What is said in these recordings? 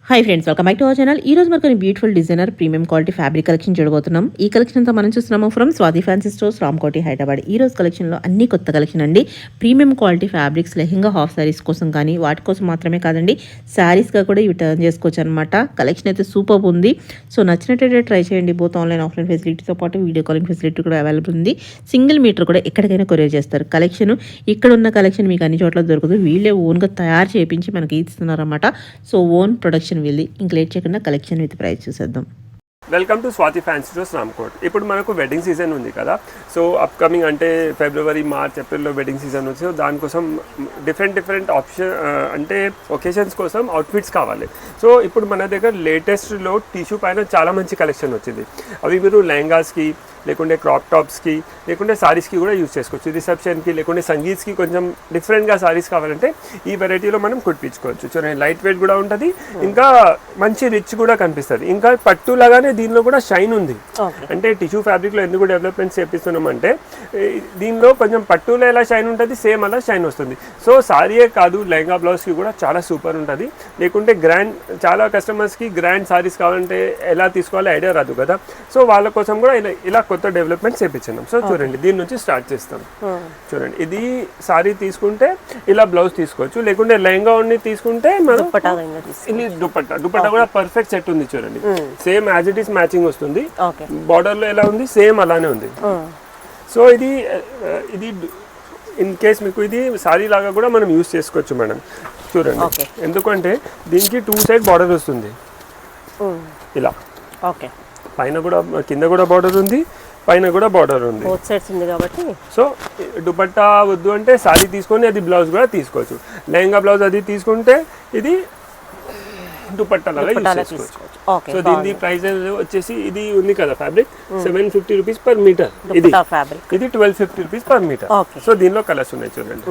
Hi friends, welcome back to our channel. ఈ రోజు మనకు beautiful designer premium quality fabric collection చూడబోతున్నాం. ఈ కలెక్షన్ అంతా మనం చూస్తున్నాము from Swathi fancy stores, Ramkoti, Hyderabad. ఈ రోజు కలెక్షన్లో అన్ని కొత్త కలెక్షన్ అండి. Premium quality fabrics, lehenga half saris కోసం కానీ వాటి కోసం మాత్రమే కాదండి, శారీస్గా కూడా ఇవి టర్న్ చేసుకోవచ్చు అనమాట. కలెక్షన్ అయితే సూపర్ ఉంది. సో నచ్చినట్టయితే ట్రై చేయండి. బోత్ ఆన్లైన్ ఆఫ్లైన్ ఫెసిలిటీతో పాటు వీడియో కాలింగ్ ఫెసిలిటీ కూడా అవైలబుల్ ఉంది. సింగిల్ మీటర్ కూడా ఎక్కడికైనా కొరియర్ చేస్తారు. కలెక్షన్ ఇక్కడ ఉన్న కలెక్షన్ మీకు అన్ని చోట్ల దొరకదు. వీళ్ళే ఓన్గా తయారు చేయించి మనకి ఇస్తున్నారన్నమాట. సో ఓన్ ప్రొడక్షన్ వీళ్ళది. ఇంక్లేట్ చేయకుండా కలెక్షన్ విత్ ప్రైస్ చూసేద్దాం. Welcome to Swathi fancy stores, Ramkot. ఇప్పుడు మనకు వెడ్డింగ్ సీజన్ ఉంది కదా. సో అప్కమింగ్ అంటే ఫిబ్రవరి, మార్చ్, ఏప్రిల్లో వెడ్డింగ్ సీజన్ వచ్చి దానికోసం డిఫరెంట్ ఆప్షన్ అంటే ఒకేషన్స్ కోసం అవుట్ఫిట్స్ కావాలి. సో ఇప్పుడు మన దగ్గర లేటెస్ట్లో టిష్యూ పైన చాలా మంచి కలెక్షన్ వచ్చింది. అవి మీరు లెహంగాస్కి, లేకుంటే క్రాప్ టాప్స్కి, లేకుంటే సారీస్కి కూడా యూజ్ చేసుకోవచ్చు. రిసెప్షన్కి, లేకుంటే సంగీత్స్కి కొంచెం డిఫరెంట్గా సారీస్ కావాలంటే ఈ వెరైటీలో మనం కుట్టించుకోవచ్చు. చూడండి, లైట్ వెయిట్ కూడా ఉంటుంది, ఇంకా మంచి రిచ్ కూడా కనిపిస్తుంది. ఇంకా పట్టు లాగానే దీనిలో కూడా షైన్ ఉంది. అంటే టిష్యూ ఫ్యాబ్రిక్లో ఎందుకు డెవలప్మెంట్స్ చేపిస్తున్నాం అంటే దీనిలో కొంచెం పట్టులో ఎలా షైన్ ఉంటుంది, సేమ్ అలా షైన్ వస్తుంది. సో సారీయే కాదు, లెహంగా బ్లౌజ్కి కూడా చాలా సూపర్ ఉంటుంది. లేకుంటే గ్రాండ్, చాలా కస్టమర్స్కి గ్రాండ్ సారీస్ కావాలంటే ఎలా తీసుకోవాలో ఐడియా రాదు కదా. సో వాళ్ళ కోసం కూడా ఇలా కొత్త డెవలప్మెంట్స్ చేపించున్నాం. సో చూడండి, దీని నుంచి స్టార్ట్ చేస్తాం. చూడండి, ఇది సారీ తీసుకుంటే ఇలా బ్లౌజ్ తీసుకోవచ్చు, లేకుంటే లెహంగా ఉండి తీసుకుంటే మనం ఇది దుపట్టా కూడా పర్ఫెక్ట్ సెట్ ఉంది. చూడండి, same as it is matching వస్తుంది. బార్డర్ లో ఎలా ఉంది సేమ్ అలానే ఉంది. సో ఇది ఇన్ కేస్ మీకు ఇది సారీ లాగా కూడా మనం యూజ్ చేసుకోవచ్చు మేడం. చూడండి, ఎందుకంటే దీనికి 2 సైడ్ బార్డర్ వస్తుంది ఇలా. పైన కూడా, కింద కూడా బార్డర్ ఉంది, పైన కూడా బార్డర్ ఉంది, కాబట్టి. సో దుపట్టా వద్దు అంటే సారీ తీసుకొని అది బ్లౌజ్ కూడా తీసుకోవచ్చు. లెహంగా బ్లౌజ్ అది తీసుకుంటే ఇది దుపట్టా లాగా యూజ్ చేసుకోవచ్చు. సో దీని ప్రైస్ వచ్చేసి ఇది ఉంది కదా ఫ్యాబ్రిక్, 750 రూపీస్ పర్ మీటర్. ఇది 1250 రూపీస్ పర్ మీటర్. సో దీనిలో కలర్స్ ఉన్నాయి చూడండి.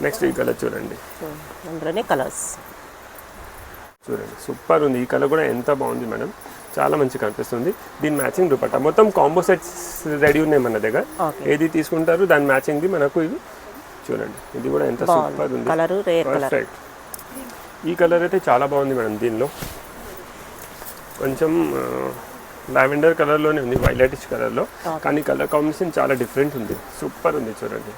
నెక్స్ట్ ఈ కలర్ చూడండి, కలర్స్ చూడండి, సూపర్ ఉంది. ఈ కలర్ కూడా ఎంత బాగుంది మేడం, చాలా మంచి కనిపిస్తుంది. దీని మ్యాచింగ్ దుపట్టా మొత్తం కాంబో సెట్స్ రెడీ ఉన్నాయి మన దగ్గర. ఏది తీసుకుంటారు దాని మ్యాచింగ్ది మనకు ఇది చూడండి. ఇది కూడా ఎంత సూపర్ ఉంది, పర్ఫెక్ట్. ఈ కలర్ అయితే చాలా బాగుంది మేడం. దీనిలో కొంచెం లావెండర్ కలర్లోనే ఉంది, వైలెటిష్ కలర్లో, కానీ కలర్ కాంబినేషన్ చాలా డిఫరెంట్ ఉంది, సూపర్ ఉంది. చూడండి,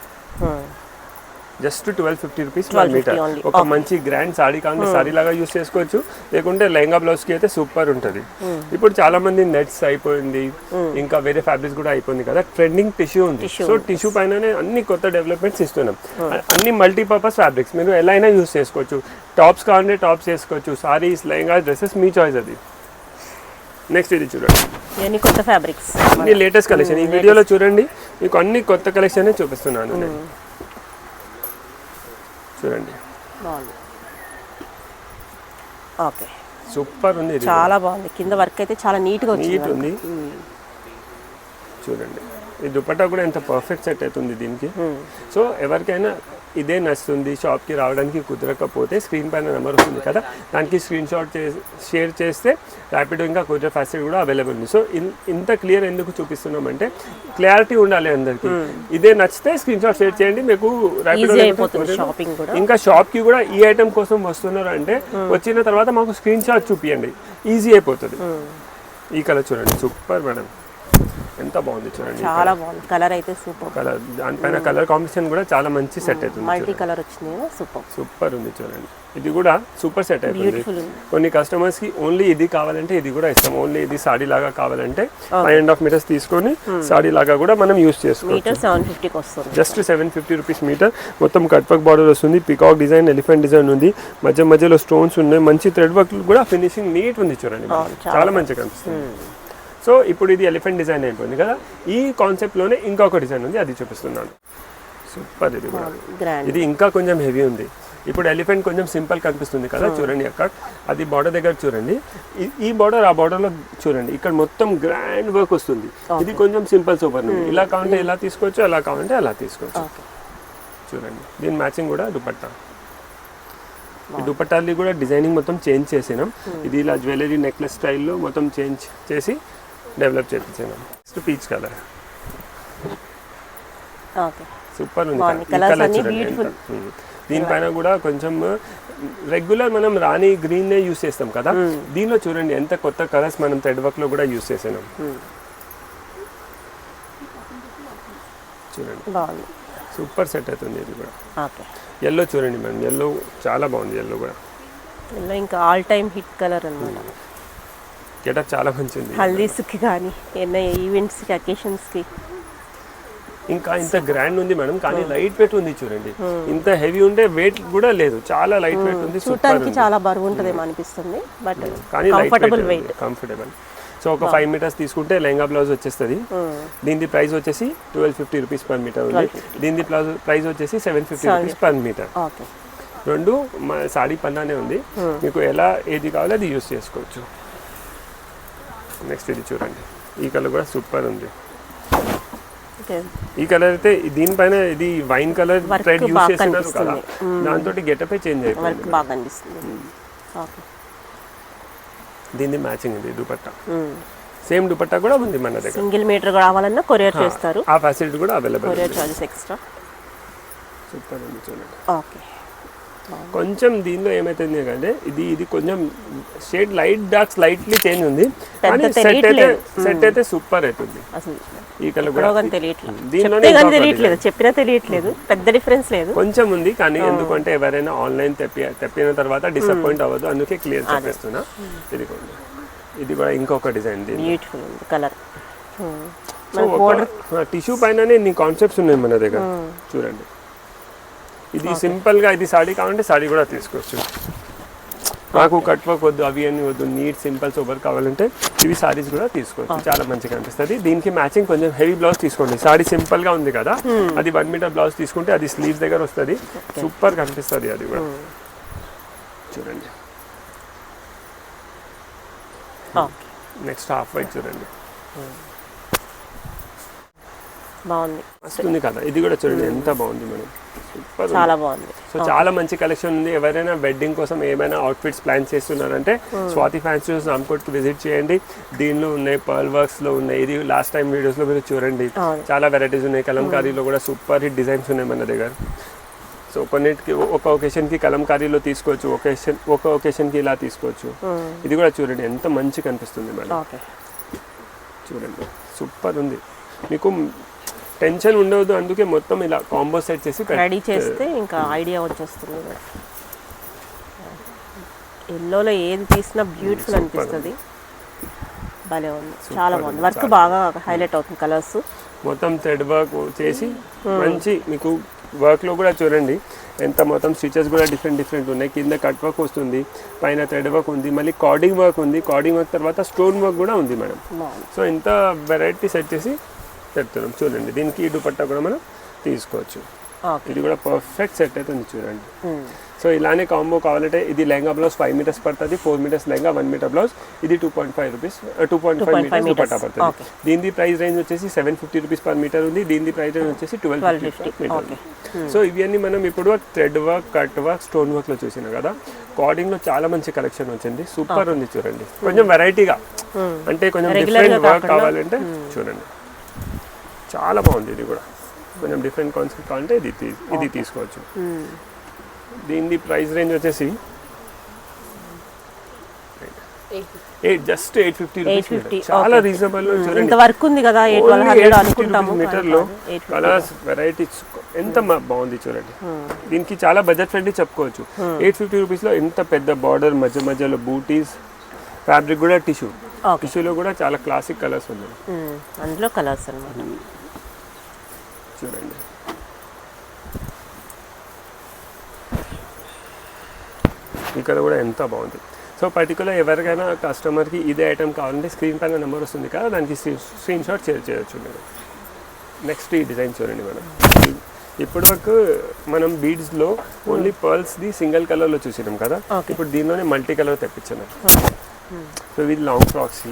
జస్ట్ 1250 రూపీస్ పర్ మీటర్. ఒక మంచి గ్రాండ్ సారీ కావాలి, సారీ లాగా యూస్ చేసుకోవచ్చు, లేకుంటే లెహంగా బ్లౌజ్కి అయితే సూపర్ ఉంటుంది. ఇప్పుడు చాలా మంది నెట్స్ అయిపోయింది, ఇంకా వేరే ఫ్యాబ్రిక్స్ కూడా అయిపోయింది కదా, ట్రెండింగ్ టిష్యూ ఉంది. సో టిష్యూ పైననే అన్ని కొత్త డెవలప్మెంట్స్ ఇస్తున్నాం. అన్ని మల్టీపర్పస్ ఫ్యాబ్రిక్స్ మీరు ఎలా అయినా యూస్ చేసుకోవచ్చు. టాప్స్ కావాలంటే టాప్స్ చేసుకోవచ్చు, సారీస్, లెహంగా, డ్రెస్సెస్ మీ చాయిస్ అది. నెక్స్ట్ ఇది చూడండి, అన్ని కొత్త ఫ్యాబ్రిక్స్, అన్ని లేటెస్ట్ కలెక్షన్. ఈ వీడియోలో చూడండి, మీకు అన్ని కొత్త కలెక్షన్ చూపిస్తున్నాను నేను. చూడండి, ఓకే, సూపర్ ఉంది, చాలా బాగుంది. కింద వర్క్ అయితే చాలా నీట్ ఉంది. చూడండి, ఈ దుపట్టా కూడా ఎంత పర్ఫెక్ట్ సెట్ అవుతుంది దీనికి. సో ఎవరికైనా ఇదే నచ్చుతుంది, షాప్కి రావడానికి కుదరకపోతే స్క్రీన్ పైన నెంబర్ వస్తుంది కదా, దానికి స్క్రీన్ షాట్ షేర్ చేస్తే ర్యాపిడో ఇంకా కొరియర్ ఫెసిలిటీ కూడా అవైలబుల్ ఉంది. సో ఇంత క్లియర్ ఎందుకు చూపిస్తున్నామంటే క్లారిటీ ఉండాలి అందరికి. ఇదే నచ్చితే స్క్రీన్ షాట్ షేర్ చేయండి, మీకు ర్యాపిడో. ఇంకా షాప్కి కూడా ఈ ఐటమ్ కోసం వస్తున్నారు అంటే వచ్చిన తర్వాత మాకు స్క్రీన్ షాట్ చూపించండి, ఈజీ అయిపోతుంది. ఈ కలర్ చూడండి, సూపర్ మేడం, ఎంత బాగుంది చూడండి, చాలా బాగుంది. కలర్ అయితే సూపర్ కలర్, దానిపైన కలర్ కాంబినేషన్ కూడా చాలా మంచి సెట్ అవుతుంది. మల్టీ కలర్ వచ్చింది, సూపర్ ఉంది. చూడండి, ఇది కూడా సూపర్ సెట్ అవుతుంది. కొన్ని కస్టమర్స్ కి ఓన్లీ ఇది కావాలంటే ఇది కూడా ఇస్తాం. ఓన్లీ ఇది సాడీ లాగా కావాలంటే 5.5 మీటర్స్ తీసుకొని సాడీ లాగా కూడా మనం యూస్ చేసుకోవచ్చు. Just 750 rupees metre. మొత్తం కట్ వర్క్ బార్డర్ వస్తుంది, పికాక్ డిజైన్, ఎలిఫెంట్ డిజైన్ ఉంది, మధ్యలో స్టోన్స్ ఉన్నాయి, మంచి థ్రెడ్ వర్క్ కూడా ఫినిషింగ్ నీట్ ఉంది. చూడండి, చాలా మంచిగా కనిపిస్తుంది. సో ఇప్పుడు ఇది ఎలిఫెంట్ డిజైన్ అయిపోయింది కదా, ఈ కాన్సెప్ట్లోనే ఇంకొక డిజైన్ ఉంది, అది చూపిస్తున్నాను. సూపర్, ఇది కూడా, ఇది ఇంకా కొంచెం హెవీ ఉంది. ఇప్పుడు ఎలిఫెంట్ కొంచెం సింపుల్ కనిపిస్తుంది కదా, చూడండి అక్కడ అది బార్డర్ దగ్గర చూడండి, ఈ బార్డర్ ఆ బార్డర్లో చూడండి, ఇక్కడ మొత్తం గ్రాండ్ వర్క్ వస్తుంది. ఇది కొంచెం సింపుల్ సూపర్ ఉంది. ఇలా కావాలంటే ఇలా తీసుకోవచ్చు, అలా కావాలంటే అలా తీసుకోవచ్చు. చూడండి, దీని మ్యాచింగ్ కూడా దుపట్టా. ఈ దుపట్టాలు కూడా డిజైనింగ్ మొత్తం చేంజ్ చేసినాం. ఇది ఇలా జ్యువెలరీ నెక్లెస్ స్టైల్లో మొత్తం చేంజ్ చేసి డెవలప్ చేయించాను. నెక్స్ట్ పీచ్ కలర్, సూపర్ ఉంది. దీనిపైన కూడా కొంచెం రెగ్యులర్ మనం రాణి గ్రీన్ యూస్ చేస్తాం కదా, దీనిలో చూడండి ఎంత కొత్త కలర్స్ మనం థ్రెడ్ వర్క్ లో కూడా యూస్ చేసాం. చూడండి బాగుంది, సూపర్ సెట్ అవుతుంది ఇది కూడా. ఓకే. ఎల్లో చూడండి మేడం, ఎల్లో చాలా బాగుంది. ఎల్లో కూడా ఎల్లో ఇంకా ఆల్ టైమ్ హిట్ కలర్ అన్నమాట. గెటప్ చాలా మంచిది. హల్దీస్కి కానీ ఏమైనా ఈవెంట్స్కి అకేషన్స్కి ఇంకా ఇంత గ్రాండ్ ఉంది మేడం, కానీ లైట్ వెయిట్ ఉంది చూడండి. ఇంత హెవీ ఉంటే వెయిట్ కూడా లేదు, చాలా లైట్ వెయిట్ ఉంది. చూడటానికి చాలా బరువు ఉంటుందేమో అనిపిస్తుంది, బట్ కానీ కంఫర్టబుల్ వెయిట్. కంఫర్టబుల్. సో ఒక 5 మీటర్స్ తీసుకుంటే లెహంగా బ్లౌజ్ వచ్చేస్తుంది. దీని ప్రైస్ వచ్చేసి 1250 రూపీస్ పర్ మీటర్ ఉంది. దీని ప్రైస్ వచ్చేసి 750 రూపీస్ పర్ మీటర్. ఓకే. రెండు సాడీ పన్నానే ఉంది, మీకు ఎలా ఏది కావాలో అది యూస్ చేసుకోవచ్చు. నెక్స్ట్ ఇది చూడండి, ఈ కలర్ కూడా సూపర్ ఉంది. ఈ కలర్ అయితే దీనిపైన ఇది వైన్ కలర్ థ్రెడ్ యూస్ చేస్తున్నారు కదా, దాంతో గెటప్ చేంజ్ అయిపోయింది, బాగా కనిపిస్తుంది. ఓకే. దీని మ్యాచింగ్ ఇది దుపట్టా, సేమ్ దుపట్టా కూడా ఉంది మన దగ్గర. సింగిల్ మీటర్ కావాలన్నా కొరియర్ చేస్తారు, ఆ ఫెసిలిటీ కూడా available. Courier charges extra. Super ఉంది చూడండి. ఓకే. కొంచెం దీనిలో ఏమైతుంది అంటే ఇది కొంచెం shade light dark slightly change ఉంది, కానీ సెట్ అయితే సూపర్ అవుతుంది. అసలు ఈ కలర్ కూడా తెలియట్లేదు, చెప్పినా తెలియట్లేదు, పెద్ద డిఫరెన్స్ లేదు, కొంచెం ఉంది. కానీ ఎందుకంటే ఎవరైనా ఆన్లైన్ తెప్పిన తర్వాత డిసప్పాయింట్ అవ్వదు, అందుకే క్లియర్ చెప్పేస్తున్నా. ఇది కూడా ఇంకొక డిజైన్, బ్యూటిఫుల్ ఉంది కలర్. టిష్యూ పైననే నీ కాన్సెప్ట్స్ ఉన్నాయి మన దగ్గర చూడండి. ఇది సింపుల్ గా, ఇది సాడీ కావాలంటే సాడీ కూడా తీసుకోవచ్చు. నాకు కట్ వర్క్ వద్దు, అవి అన్ని వద్దు, నీట్ సింపుల్ సూపర్ కావాలంటే ఇవి సారీస్ కూడా తీసుకోవచ్చు, చాలా మంచిగా అనిపిస్తుంది. దీనికి మ్యాచింగ్ కొంచెం హెవీ బ్లౌజ్ తీసుకోండి. సాడీ సింపుల్ గా ఉంది కదా, అది 1 మీటర్ బ్లౌజ్ తీసుకుంటే అది స్లీవ్స్ దగ్గర వస్తుంది, సూపర్ కనిపిస్తుంది. అది కూడా చూడండి. నెక్స్ట్ హాఫ్ వైట్ చూడండి, బాగుంది, వస్తుంది కదా. ఇది కూడా చూడండి ఎంత బాగుంది మేడం, సూపర్, చాలా బాగుంది. సో చాలా మంచి కలెక్షన్ ఉంది. ఎవరైనా వెడ్డింగ్ కోసం ఏమైనా అవుట్ఫిట్స్ ప్లాన్ చేస్తున్నారంటే స్వాతి ఫ్యాన్సీ స్టోర్స్ రామ్కోట్కి విజిట్ చేయండి. దీనిలో ఉన్నాయి, పర్ల్ వర్క్స్ లో ఉన్నాయి. ఇది లాస్ట్ టైం వీడియోస్ లో మీరు చూడండి, చాలా వెరైటీస్ ఉన్నాయి. కలంకారీలో కూడా సూపర్ హిట్ డిజైన్స్ ఉన్నాయి మన దగ్గర. సో కొన్నిటికి ఒక ఒకేషన్కి కలంకారీలో తీసుకోవచ్చు, ఒక ఒకేషన్కి ఇలా తీసుకోవచ్చు. ఇది కూడా చూడండి ఎంత మంచి కనిపిస్తుంది మేడం, చూడండి సూపర్ ఉంది. మీకు టెన్షన్ ఉండవద్దు, అందుకే మొత్తం ఇలా కాంబో సెట్ చేసి రెడీ చేస్తే ఇంకా ఐడియా వచ్చేస్తుంది. ఎల్లోలో ఏది తీసినా బ్యూటిఫుల్ అనిపిస్తుంది, భలే ఉంది, చాలా బాగుంది. వర్క్ బాగా హైలైట్ అవుతుంది, కలర్స్ మొత్తం థ్రెడ్ వర్క్ చేసి మంచి మీకు వర్క్లో కూడా చూడండి ఎంత మొత్తం స్టిచెస్ కూడా డిఫరెంట్ ఉన్నాయి. కింద కట్ వర్క్ వస్తుంది, పైన థ్రెడ్ వర్క్ ఉంది, మళ్ళీ కార్డింగ్ వర్క్ ఉంది. కార్డింగ్ వర్క్ తర్వాత స్టోన్ వర్క్ కూడా ఉంది మేడం. సో ఇంత వెరైటీ సెట్ చేసి చెప్తున్నాం చూడండి. దీనికి ఈ దుపట్టా కూడా మనం తీసుకోవచ్చు. ఇది కూడా పర్ఫెక్ట్ సెట్ అవుతుంది చూడండి. సో ఇలానే కాంబో కావాలంటే ఇది లెహంగా బ్లౌజ్ 5 మీటర్స్ పడుతుంది, 4 మీటర్స్ లెహంగా, 1 మీటర్ బ్లౌజ్. ఇది 2.5 మీటర్స్ దుపట్టా పడుతుంది. దీని ప్రైస్ రేంజ్ వచ్చేసి 750 రూపీస్ పర్ మీటర్ ఉంది. దీని ప్రైస్ రేంజ్ వచ్చేసి 1250 మీటర్. సో ఇవన్నీ మనం ఇప్పుడు thread work, cut work, stone work లో చూసినాం కదా. కార్డింగ్ లో చాలా మంచి కలెక్షన్ వచ్చింది, సూపర్ ఉంది చూడండి. కొంచెం వెరైటీగా అంటే కొంచెం డిఫరెంట్ వర్క్ కావాలంటే చూడండి, చాలా బాగుంది. ఇది కూడా కొంచెం డిఫరెంట్ కాన్సెప్ట్ కావాలంటే ఇది తీసుకోవచ్చు. దీని ప్రైస్ రేంజ్ వచ్చేసి జస్ట్ 850 రూపీస్, చాలా రీజనబుల్. చూడండి వర్క్ ఉంది కదా, 800 అనుకుంటాము. మీటర్లో కలర్స్ వెరైటీస్ ఎంత బాగుంది చూడండి. దీనికి చాలా బడ్జెట్ ఫ్రెండ్లీ చెప్పుకోవచ్చు. 850 రూపీస్లో ఎంత పెద్ద బార్డర్, మధ్యలో బూటీస్, ఫ్యాబ్రిక్ కూడా టిష్యూలో కూడా చాలా క్లాసిక్ కలర్స్ ఉన్నాయి. అందులో కలర్స్ అన్నమాట చూడండి. ఈ కలర్ కూడా ఎంత బాగుంది. సో పర్టికులర్ ఎవరికైనా కస్టమర్కి ఇదే ఐటమ్ కావాలంటే స్క్రీన్ పైన నెంబర్ వస్తుంది కదా, దానికి స్క్రీన్ షాట్ షేర్ చేయొచ్చు మీరు. నెక్స్ట్ ఈ డిజైన్ చూడండి మేడం. ఇప్పుడు వరకు మనం బీడ్స్లో ఓన్లీ పర్ల్స్ది సింగిల్ కలర్లో చూసినాం కదా, ఇప్పుడు దీనిలోనే మల్టీ కలర్ తెప్పించాను. సో ఇది లాంగ్ ఫ్రాక్స్,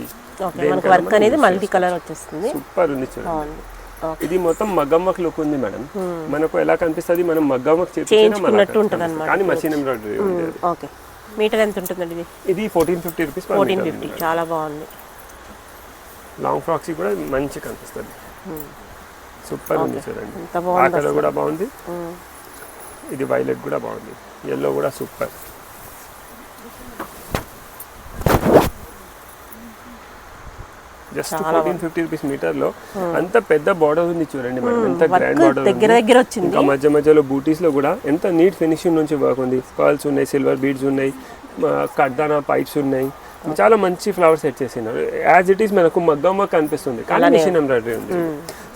వర్క్ అనేది మల్టీ కలర్ వచ్చేస్తుంది, సూపర్ ఉంది చూడండి. ఇది మొత్తం మగ్గం వర్క్ లుక్ ఉంది మేడం. మనకు ఎలా కనిపిస్తుంది, మనం మగ్గం వర్క్ చేయించుకున్నట్టు ఉంటుంది అన్నమాట, కానీ మషిన్ ఎంబ్రాయిడరీ ఉంది. ఓకే. మీటర్ ఎంత ఉంటుందండి ఇది 1450 రూపీస్. 1450, చాలా బాగుంది. లాంగ్ ఫ్రాక్స్ కూడా మంచి కనిపిస్తుంది, సూపర్ ఉంది చూడండి. ఆ కలర్ కూడా బాగుంది. ఇది వైలెట్ కూడా బాగుంది, ఎల్లో కూడా సూపర్. జస్ట్ 1450 రూపీస్ మీటర్లో అంత పెద్ద బార్డర్ ఉంది చూడండి మేడం, ఎంత గ్రాండ్ బార్డర్ దగ్గర దగ్గర వచ్చింది. ఇంకా మధ్య మధ్యలో బూటీస్లో కూడా ఎంత నీట్ ఫినిషింగ్ నుంచి వర్క్ ఉంది. పర్ల్స్ ఉన్నాయి, సిల్వర్ బీడ్స్ ఉన్నాయి, కడ్దానా పైప్స్ ఉన్నాయి, చాలా మంచి ఫ్లవర్స్ సెట్ చేసినారు. యాజ్ ఇట్ ఈస్ మనకు మగ్గం వర్క్ కనిపిస్తుంది కానీ మిషన్ ఎంబ్రాయిడరీ ఉంది.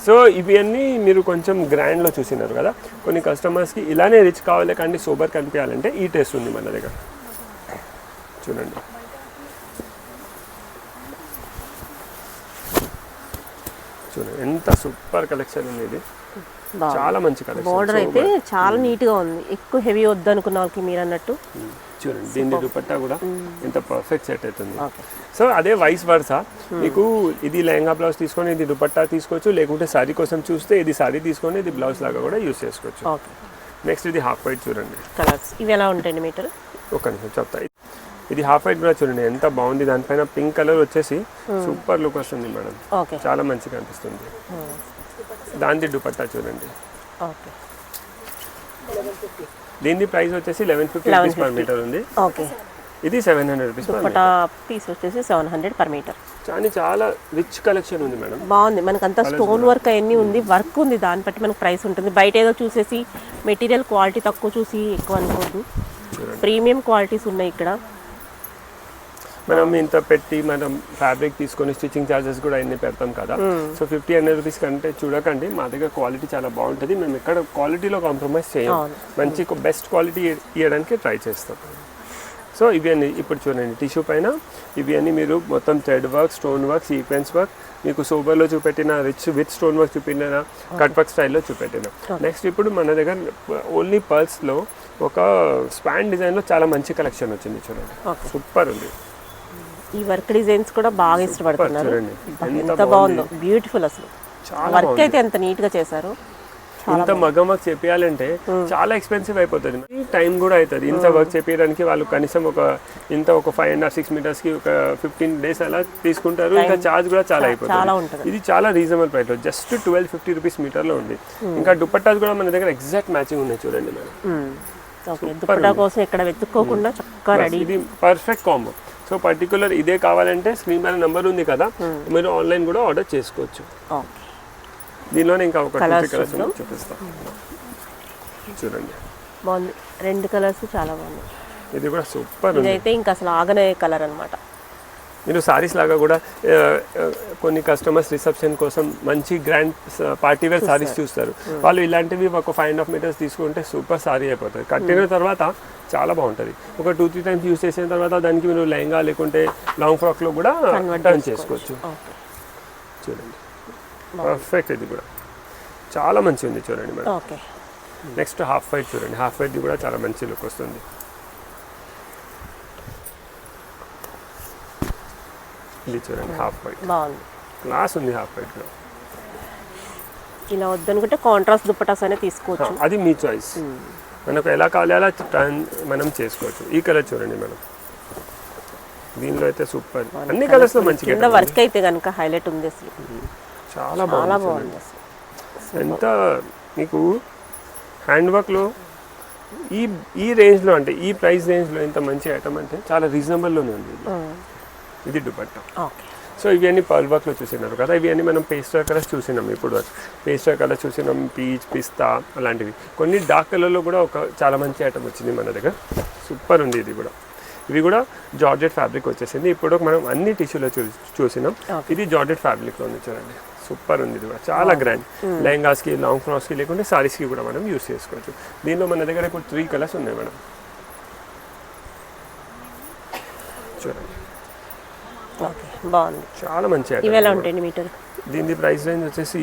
సో ఇవి అన్నీ మీరు కొంచెం గ్రాండ్లో చూసినారు కదా. కొన్ని కస్టమర్స్కి ఇలానే రిచ్ కావాలి కానీ సోబర్ కనిపించాలంటే ఈ టేస్ట్ ఉంది మన దగ్గర. చూడండి చూడండి ఎంత సూపర్ కలెక్షన్ ఉంది. ఇది చాలా మంచి కలెక్షన్. బోర్డర్ అయితే చాలా నీట్ గా ఉంది. ఎక్కువ హెవీ వద్దు అనుకున్న వాళ్ళకి మీరు అన్నట్టు చూడండి దీని దుపట్టా కూడా ఎంత పర్ఫెక్ట్ సెట్ అవుతుంది. సో అదే వైస్ వర్సా మీకు ఇది లెహంగా బ్లౌజ్ తీసుకొని ఇది దుపట్టా తీసుకోవచ్చు, లేకుంటే సారీ కోసం చూస్తే ఇది సారీ తీసుకొని ఇది బ్లౌజ్ లాగా కూడా యూస్ చేసుకోవచ్చు. నెక్స్ట్ ఇది హాఫ్ వైట్ చూడండి, కలర్స్ ఇవి ఎలా ఉంటాయండి మీటర్? ఒక నిమిషం చెప్తా. ఇది హాఫ్ వైట్ కూడా చూడండి ఎంత బాగుంది, దానిపైన పింక్ కలర్ వచ్చేసి సూపర్ లుక్ వస్తుంది మేడం, చాలా మంచిగా అనిపిస్తుంది. దాని దుపట్టా చూడండి, దీని ప్రైస్ వచ్చేసి 1150 రూపీస్ పర్ మీటర్ ఉంది. ఇది 700 రూపీస్ పీస్ వచ్చేసి 700 పర్ మీటర్. కానీ చాలా రిచ్ కలెక్షన్ ఉంది మేడం, బాగుంది. మనకు అంతా స్టోన్ వర్క్ అవన్నీ ఉంది, వర్క్ ఉంది, దాన్ని బట్టి మనకు ప్రైస్ ఉంటుంది. బయట ఏదో చూసేసి మెటీరియల్ క్వాలిటీ తక్కువ చూసి ఎక్కువ అనుకోవద్దు, ప్రీమియం క్వాలిటీస్ ఉన్నాయి ఇక్కడ. మనం ఇంత పెట్టి మనం ఫ్యాబ్రిక్ తీసుకొని స్టిచ్చింగ్ ఛార్జెస్ కూడా ఎన్ని పెడతాం కదా. సో 50-100 రూపీస్ కంటే చూడకండి, మా దగ్గర క్వాలిటీ చాలా బాగుంటుంది. మేము ఎక్కడ క్వాలిటీలో కాంప్రమైజ్ చేయం, మంచి బెస్ట్ క్వాలిటీ ఇవ్వడానికి ట్రై చేస్తాం. సో ఇవి అన్ని ఇప్పుడు చూడండి టిష్యూ పైన ఇవి అన్ని మీరు మొత్తం thread work, stone work, sequence work, మీకు సోబర్లో చూపెట్టిన రిచ్ విత్ స్టోన్ వర్క్ చూపెట్టిన, కట్ వర్క్ స్టైల్లో చూపెట్టిన. నెక్స్ట్ ఇప్పుడు మన దగ్గర ఓన్లీ పర్ల్స్లో ఒక స్పాన్ డిజైన్లో చాలా మంచి కలెక్షన్ వచ్చింది చూడండి, సూపర్ ఉంది. ఈ వర్క్ డిజైన్స్ కూడా బాగా ఇష్టపడుతున్నారు. ఎంత బాగుందో, బ్యూటిఫుల్. అసలు వర్క్ అయితే ఎంత నీట్ గా చేశారు. ఇంత మగ్గం వర్క్ చేయాలంటే చాలా ఎక్స్పెన్సివ్ అయిపోతుంది, టైం కూడా అవుతుంది. ఇంత వర్క్ చేయడానికి వాళ్ళు కనీసం ఒక 5.5-6 మీటర్స్ కి ఒక 15 days అలా తీసుకుంటారు. ఇంకా చార్జ్ కూడా చాలా అయిపోతుంది. ఇది చాలా రీజనబుల్ ప్రైస్ లో జస్ట్ 1250 రూపీస్ మీటర్ లో ఉంది. ఇంకా దుపట్టాస్ కూడా మన దగ్గర ఎగ్జాక్ట్ మ్యాచింగ్ ఉన్నాయి చూడండి మేడం. దుపట్టా కోసం ఇక్కడ వెతుక్కోకుండా చక్కగా రెడీ, ఇది పర్ఫెక్ట్ కాంబో. సో పర్టికులర్ ఇదే కావాలంటే స్క్రీన్ పైన నెంబర్ ఉంది కదా, మీరు ఆన్లైన్ కూడా ఆర్డర్ చేసుకోవచ్చు. దీనిలోనే ఇంకా ఒక కలర్స్ చూపిస్తాను చూడండి, బాగుంది. 2 కలర్స్ చాలా బాగుంది. ఇది కూడా సూపర్. ఇదైతే ఇంకా అసలు ఆగనే కలర్ అన్నమాట. మీరు సారీస్ లాగా కూడా కొన్ని కస్టమర్స్ రిసెప్షన్ కోసం మంచి గ్రాండ్ పార్టీ వేర్ సారీస్ చూస్తారు, వాళ్ళు ఇలాంటివి ఒక 5.5 మీటర్స్ తీసుకుంటే సూపర్ సారీ అయిపోతుంది. కట్టిన తర్వాత చాలా బాగుంటుంది. ఒక 2-3 టైమ్స్ యూస్ చేసిన తర్వాత దానికి మీరు లెహంగా లేకుంటే లాంగ్ ఫ్రాక్లో కూడా టర్న్ చేసుకోవచ్చు. చూడండి పర్ఫెక్ట్, ఇది కూడా చాలా మంచి ఉంది చూడండి మేడం. నెక్స్ట్ హాఫ్ వైట్ చూడండి, హాఫ్ వైట్ కూడా చాలా మంచి లుక్ వస్తుంది. ఇది చూడండి హాఫ్ వైట్, బాగుంది, క్లాస్ ఉంది హాఫ్ వైట్ లో. ఇలా వద్దనుకుంటే కాంట్రాస్ట్ దుపట్టాస్ అనే తీసుకోవచ్చు, అది మీ చాయిస్. మనకు ఎలా కావాలి అలా మనం చేసుకోవచ్చు. ఈ కలర్ చూడండి మేడం, దీనిలో అయితే సూపర్, అన్ని కలర్స్ లో మంచిగా వర్క్ అయితే కనుక హైలైట్ ఉంది. అసలు చాలా బాగుంది. ఎంత మీకు హ్యాండ్ వర్క్లో ఈ రేంజ్లో అంటే ఈ ప్రైస్ రేంజ్లో ఇంత మంచి ఐటమ్ అంటే చాలా రీజనబుల్లోనే ఉంది. ఇది దుపట్టా. సో ఇవి అన్ని పర్ల్ వర్క్లో చూసినారు కదా, ఇవి అన్ని మనం పేస్టర్ కలర్స్ చూసినాం. ఇప్పుడు పేస్టర్ కలర్స్ చూసినాం, పీచ్, పిస్తా అలాంటివి. కొన్ని డార్క్ కలర్లో కూడా ఒక చాలా మంచి ఐటమ్ వచ్చింది మన దగ్గర, సూపర్ ఉంది. ఇది కూడా ఇవి కూడా జార్జెట్ ఫ్యాబ్రిక్ వచ్చేసింది. ఇప్పుడు మనం అన్ని టిష్యూలో చూసినాం, ఇది జార్జెట్ ఫ్యాబ్రిక్లో ఉంది చూడండి, సూపర్ ఉంది. ఇది కూడా చాలా గ్రాండ్, లెహంగాస్కి, లాంగ్ ఫ్రాక్స్కి లేకుంటే సారీస్కి కూడా మనం యూస్ చేసుకోవచ్చు. దీనిలో మన దగ్గర ఇప్పుడు 3 కలర్స్ ఉన్నాయి మేడం, చూడండి. బాగుంది, చాలా మంచి ఇవి ఎలా ఉంటాయండి మీటర్? దీని ప్రైస్ రేంజ్ వచ్చేసి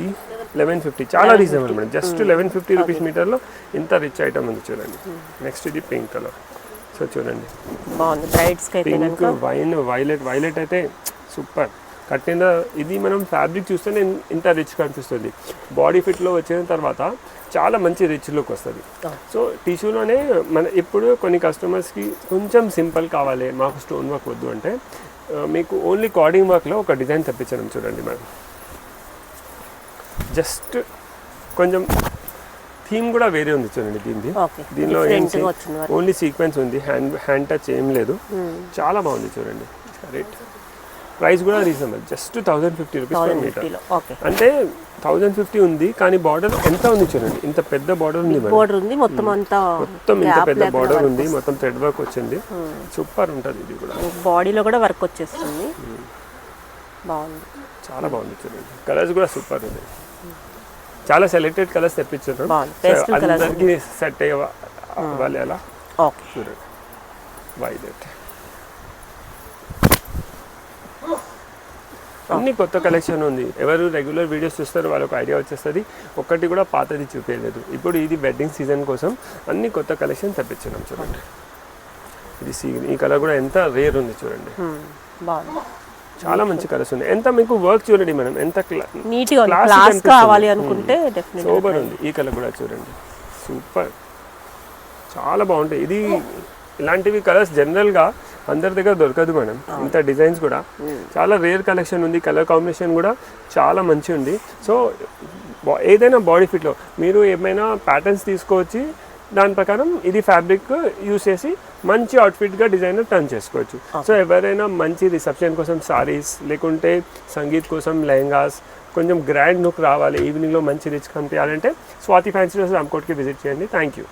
1150, చాలా రీజనబుల్ మేడం. జస్ట్ 1150 రూపీస్ మీటర్లో ఇంత రిచ్ ఐటమ్ ఉంది చూడండి. నెక్స్ట్ ఇది పింక్ కలర్, సో చూడండి బాగుంది. బ్రైడ్స్కి అయితే పింక్, వైన్, వైలెట్ అయితే సూపర్. కట్టిన ఇది మనం ఫ్యాబ్రిక్ చూస్తేనే ఇంత రిచ్ కనిపిస్తుంది. బాడీ ఫిట్లో వచ్చిన తర్వాత చాలా మంచి రిచ్ లుక్ వస్తుంది. సో టిష్యూలోనే ఇప్పుడు కొన్ని కస్టమర్స్కి కొంచెం సింపుల్ కావాలి, మాకు స్టోన్ వర్క్ వద్దు అంటే మీకు ఓన్లీ కార్డింగ్ వర్క్లో ఒక డిజైన్ తెప్పించడం చూడండి మేడం. జస్ట్ కొంచెం థీమ్ కూడా వేరే ఉంది చూడండి దీనిది. ఓకే దీనిలో డిఫరెంట్ గా వచ్చింది వర్క్. ఓన్లీ సీక్వెన్స్ ఉంది, హ్యాండ్ టచ్ ఏం లేదు. చాలా బాగుంది చూడండి. రేట్ ప్రైస్ కూడా reasonable, just 1050 rupees per metre. 1050 లో ఓకే. అంటే 1050 ఉంది కానీ బార్డర్ ఎంత ఉంది చూడండి, ఇంత పెద్ద బార్డర్ ఉంది మేడం. బోర్డర్ ఉంది మొత్తం అంతా, మొత్తం ఇంత పెద్ద బార్డర్ ఉంది, మొత్తం థ్రెడ్ వర్క్ వచ్చింది. సూపర్ ఉంటుంది ఇది కూడా. బాడీలో కూడా వర్క్ వచ్చేస్తుంది. బాగుంది, చాలా బాగుంది చూడండి. కలర్స్ కూడా సూపర్ ఉంది. చాలా సెలెక్టెడ్ కలర్స్ తెప్పించారు, బాగుంది. Pastel colours అందరికి సెట్ అవ్వాలి అలా. ఓకే చూడండి వైలెట్, అన్ని కొత్త కలెక్షన్ ఉంది. ఎవరు రెగ్యులర్ వీడియోస్ చూస్తారో వాళ్ళకి ఐడియా వచ్చేస్తుంది. ఒక్కటి కూడా పాతది చూపించలేదు. ఇప్పుడు ఇది వెడ్డింగ్ సీజన్ కోసం అన్ని కొత్త కలెక్షన్ తెప్పించినాం చూడండి. ఇది ఈ కలర్ కూడా ఎంత రేర్ ఉంది చూడండి. బాగుంది, చాలా మంచి కలర్స్ ఉంది. ఎంత మీకు వర్క్ చూడండి మనం, ఎంత నీట్ గా ఉంది. క్లాస్ కావాలి అనుకుంటే డెఫినెట్లీ సూపర్ ఉంది. ఈ కలర్ కూడా చూడండి, సూపర్, చాలా బాగుంటాయి. ఇది ఇలాంటివి కలర్స్ జనరల్గా అందరి దగ్గర దొరకదు మేడం. ఇంత డిజైన్స్ కూడా చాలా రేర్ కలెక్షన్ ఉంది. కలర్ కాంబినేషన్ కూడా చాలా మంచి ఉంది. సో ఏదైనా బాడీ ఫిట్లో మీరు ఏమైనా ప్యాటర్న్స్ తీసుకొచ్చి దాని ప్రకారం ఇది ఫ్యాబ్రిక్ యూస్ చేసి మంచి అవుట్ఫిట్గా డిజైనర్ టర్న్ చేసుకోవచ్చు. సో ఎవరైనా మంచి రిసెప్షన్ కోసం సారీస్, లేకుంటే సంగీత్ కోసం లెహంగాస్, కొంచెం గ్రాండ్ లుక్ రావాలి, ఈవినింగ్లో మంచి రిచ్ కనిపించాలంటే స్వాతి ఫ్యాన్సీ స్టోర్స్ రామ్కోట్కి విజిట్ చేయండి. Thank you.